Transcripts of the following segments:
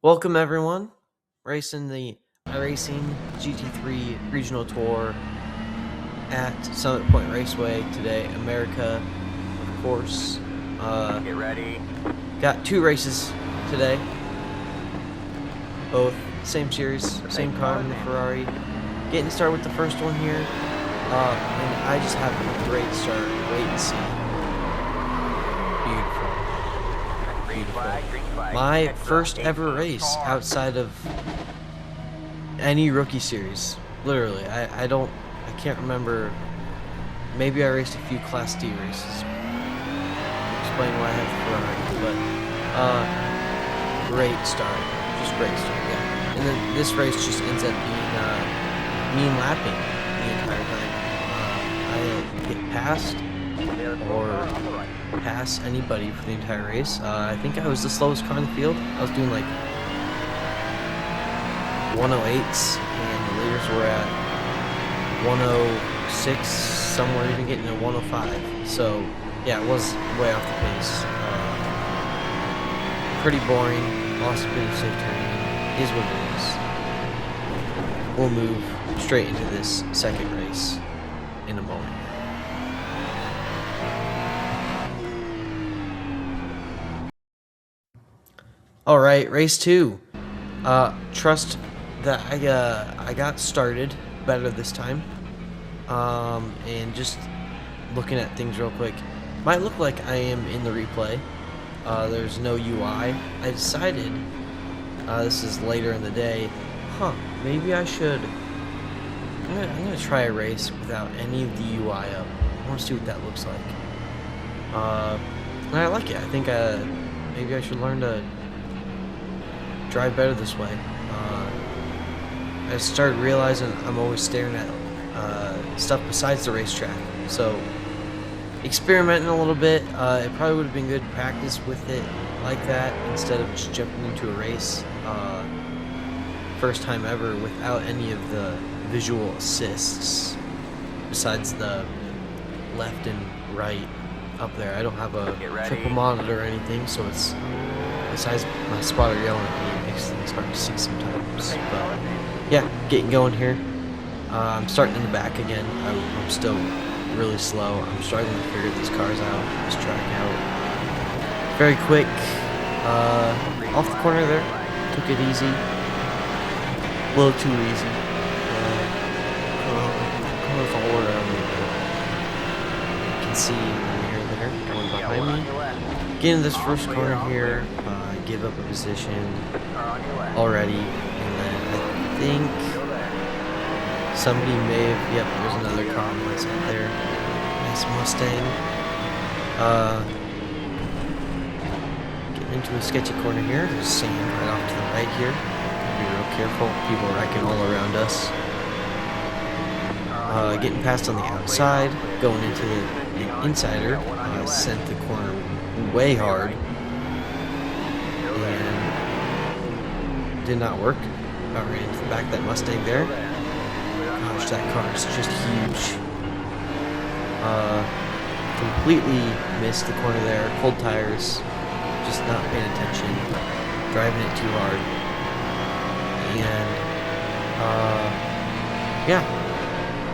Welcome everyone, racing the iRacing GT3 Regional Tour at Summit Point Raceway today, America, of course. Get ready. Got two races today, both same series, same car in the Ferrari. Getting started with the first one here, and I just have a great start. Wait and see. Beautiful. My first ever race outside of any rookie series. Literally, I can't remember. Maybe I raced a few Class D races. Explain why I have Ferrari, but great start, just great start, yeah. And then this race just ends up being mean lapping the entire time. I get passed or pass anybody for the entire race. I think I was the slowest car in the field. I was doing like 108s, and the leaders were at 106, somewhere even getting to 105. So yeah, it was way off the pace. Pretty boring. Lost a bit of safe turning. Is what it is. We'll move straight into this second race in a moment. All right, race two. Trust that I got started better this time. And just looking at things real quick, might look like I am in the replay. There's no UI. I decided, this is later in the day, maybe I should, I'm gonna try a race without any of the UI up. I want to see what that looks like. And I like it. I think maybe I should learn to drive better this way. I started realizing I'm always staring at stuff besides the racetrack, so experimenting a little bit. It probably would have been good practice with it like that instead of just jumping into a race first time ever without any of the visual assists besides the left and right up there. I don't have a triple monitor or anything, so it's, besides my spotter yelling at me, it makes things hard to see sometimes. But yeah, getting going here. I'm starting in the back again. I'm still really slow. I'm struggling to figure these cars out, this track out. Very quick. Off the corner there. Took it easy. A little too easy. Cars all around me. You can see in the mirror there, one behind me. Get into this first corner here. Give up a position already, and then I think somebody may have, yep, there's another car on my side there. Nice Mustang. Getting into a sketchy corner here. There's sand right off to the right here. Gotta be real careful. People wrecking all around us. Getting past on the outside, going into the insider. Sent the corner way hard. And did not work. I ran into the back of that Mustang there. Gosh, that car is just huge. Completely missed the corner there. Cold tires. Just not paying attention. Driving it too hard. And, yeah.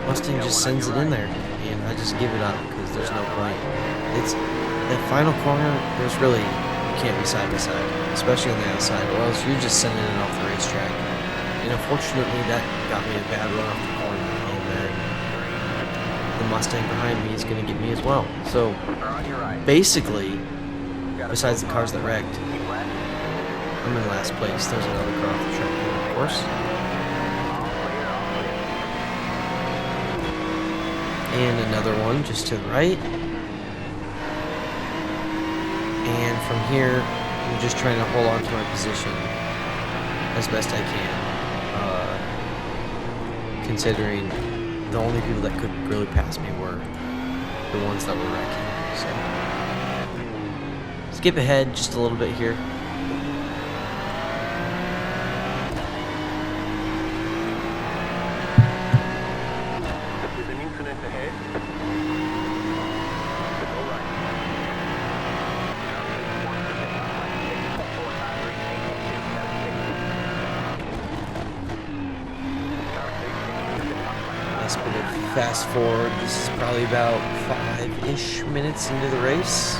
Mustang just sends it in there. And I just give it up because there's no point. It's that final corner, there's really, you can't be side by side, especially on the outside, or else you're just sending it off the racetrack. And unfortunately, that got me a bad run off the corner, and then the Mustang behind me is going to get me as well. So, basically, besides the cars that wrecked, I'm in last place. There's another car off the track here, of course. And another one just to the right. And from here, I'm just trying to hold on to my position as best I can. Considering the only people that could really pass me were the ones that were wrecking. So, skip ahead just a little bit here. There's an incident ahead. fast forward. This is probably about 5-ish minutes into the race.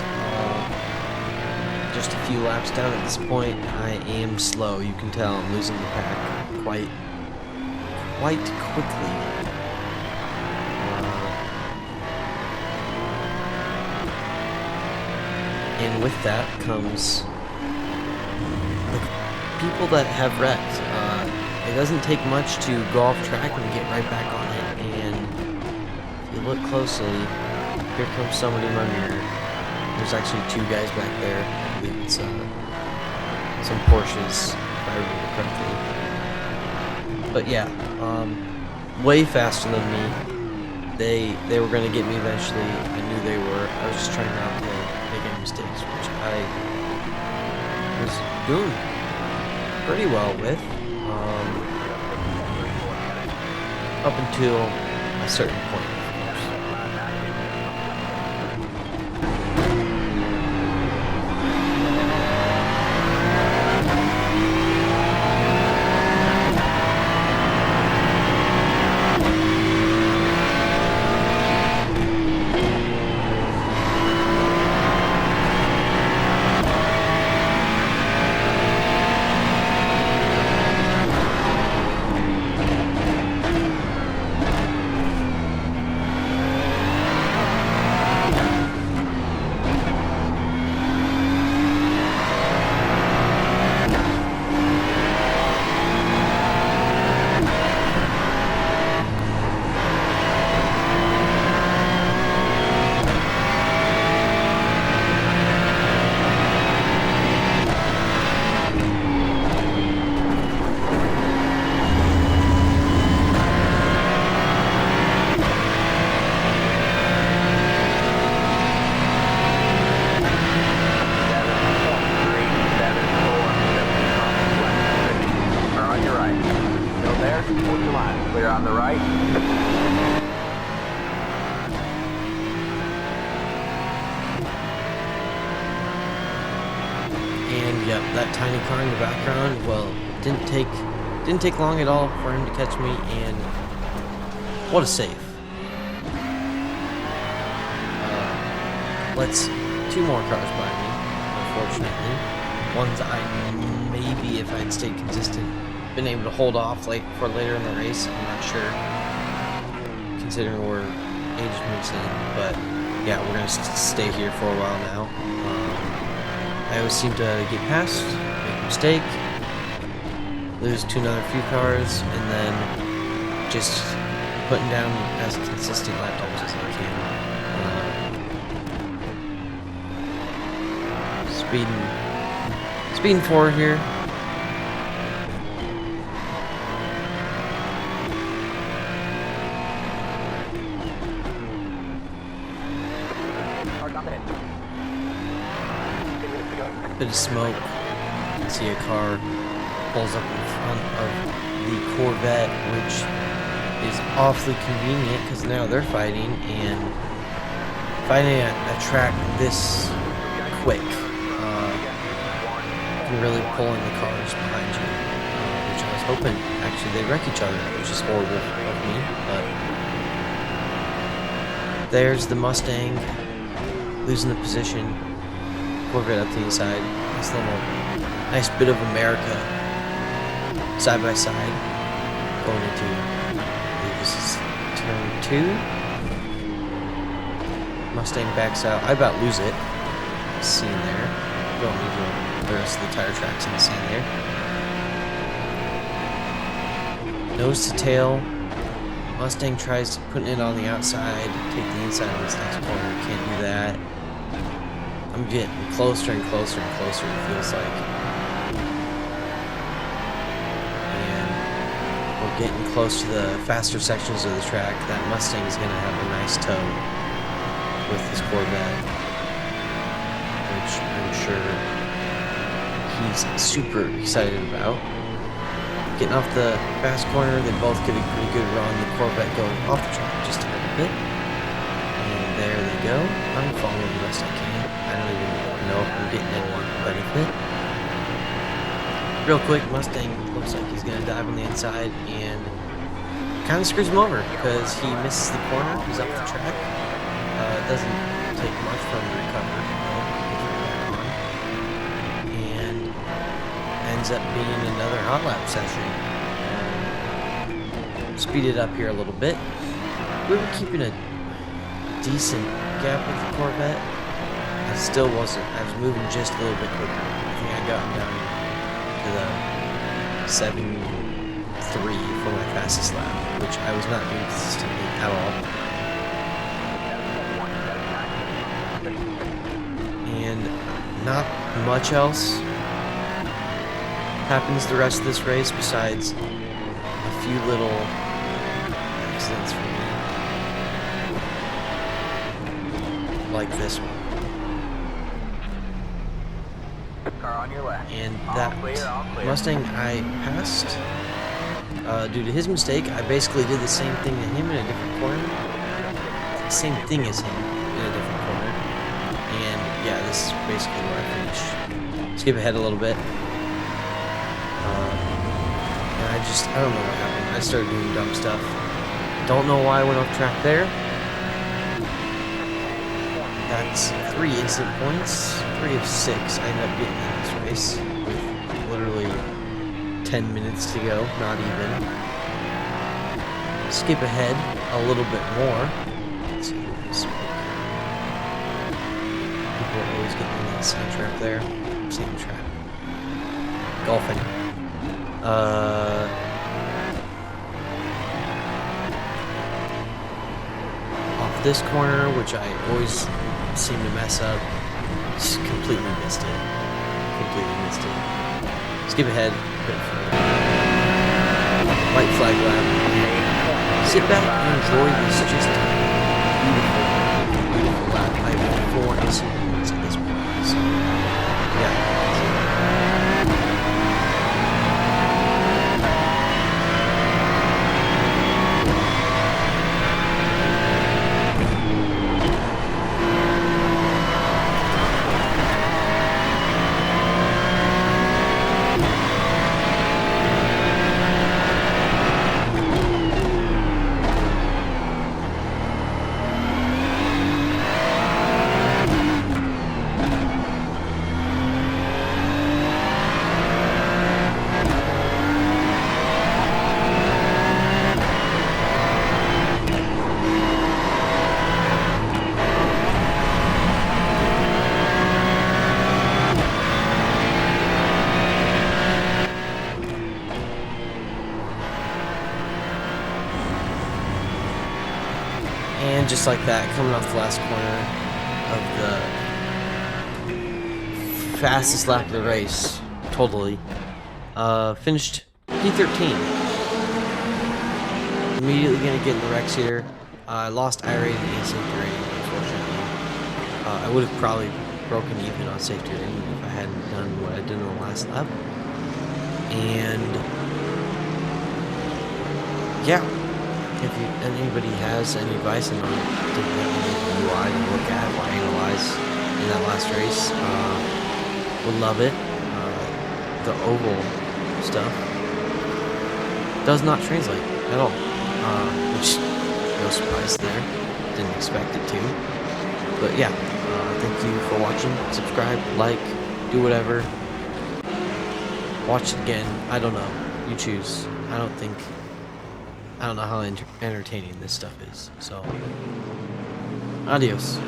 Just a few laps down at this point. I am slow. You can tell I'm losing the pack quite quickly. And with that comes the people that have wrecked. It doesn't take much to go off track and get right back on it. And if you look closely, here comes somebody in my mirror. There's actually two guys back there. I believe it's some Porsches, if I remember correctly. But yeah, way faster than me. They were gonna get me eventually. I knew they were. I was just trying not to make any mistakes, which I was doing pretty well with. Up until a certain point, of course. Clear on the right. And yep, that tiny car in the background, well, didn't take long at all for him to catch me, and what a save. Let's two more cars by me, unfortunately. Ones I maybe, if I'd stayed consistent, been able to hold off for later in the race. I'm not sure, considering we're age moves in, but yeah, we're gonna stay here for a while now. I always seem to get past, make a mistake, lose to another few cars, and then just putting down as consistent lap times as I can. Speeding forward here. Bit of smoke. You can see a car pulls up in front of the Corvette, which is awfully convenient because now they're fighting, and fighting a track this quick can really pull in the cars behind you, which I was hoping actually they'd wreck each other, which is horrible of me. But there's the Mustang losing the position. Corvette up to the inside. Nice bit of America side by side. Going into, I believe this is turn 2. Mustang backs out. I about lose it. Scene there. Don't need the rest of the tire tracks in the scene there. Nose to tail. Mustang tries putting it on the outside. Take the inside on this next corner. Can't do that. I'm getting closer and closer and closer, it feels like. And we're getting close to the faster sections of the track. That Mustang is going to have a nice tow with this Corvette, which I'm sure he's super excited about. Getting off the fast corner, they both get a pretty good run. The Corvette going off the track just a little bit. And there they go. I'm following the best I can. I don't even know if I'm getting any benefit. Real quick, Mustang looks like he's going to dive on the inside and kind of screws him over because he misses the corner. He's up the track. It doesn't take much for him to recover. Gets right back on. And ends up being another hot lap session. Speed it up here a little bit. We were keeping a decent gap with the Corvette. I still wasn't. I was moving just a little bit quicker. I think I got down to the 7.3 for my fastest lap, which I was not doing consistently at all. And not much else happens the rest of this race besides a few little accidents for me, like this one. Car on your left. And All that clear, all clear. Mustang I passed, due to his mistake, I basically did the same thing to him in a different corner. Same thing as him in a different corner. And yeah, this is basically where I finish. Skip ahead a little bit. And I don't know what happened. I started doing dumb stuff. Don't know why I went off track there. That's 3 instant points. 3 of 6 I ended up getting in this race with literally 10 minutes to go, not even. Skip ahead a little bit more. Let's see who can smoke. People are always getting in that same trap there. Same trap. Golfing. Off this corner, which I always seem to mess up. Just completely missed it. Skip ahead a bit further. White flag lap. Sit back and enjoy this just beautiful lap. I have 4 instant points at this point. So, yeah. And just like that, coming off the last corner of the fastest lap of the race, totally, finished P13. Immediately gonna get in the wrecks here. I lost iRacing and safety rating, unfortunately. I would have probably broken even on safety rating if I hadn't done what I did on the last lap. And yeah. If anybody has any advice on UI to look at or analyze in that last race, would love it. The oval stuff does not translate at all, which no surprise there. Didn't expect it to. But yeah, thank you for watching. Subscribe, like, do whatever. Watch it again. I don't know. You choose. I don't know how entertaining this stuff is. So, adios.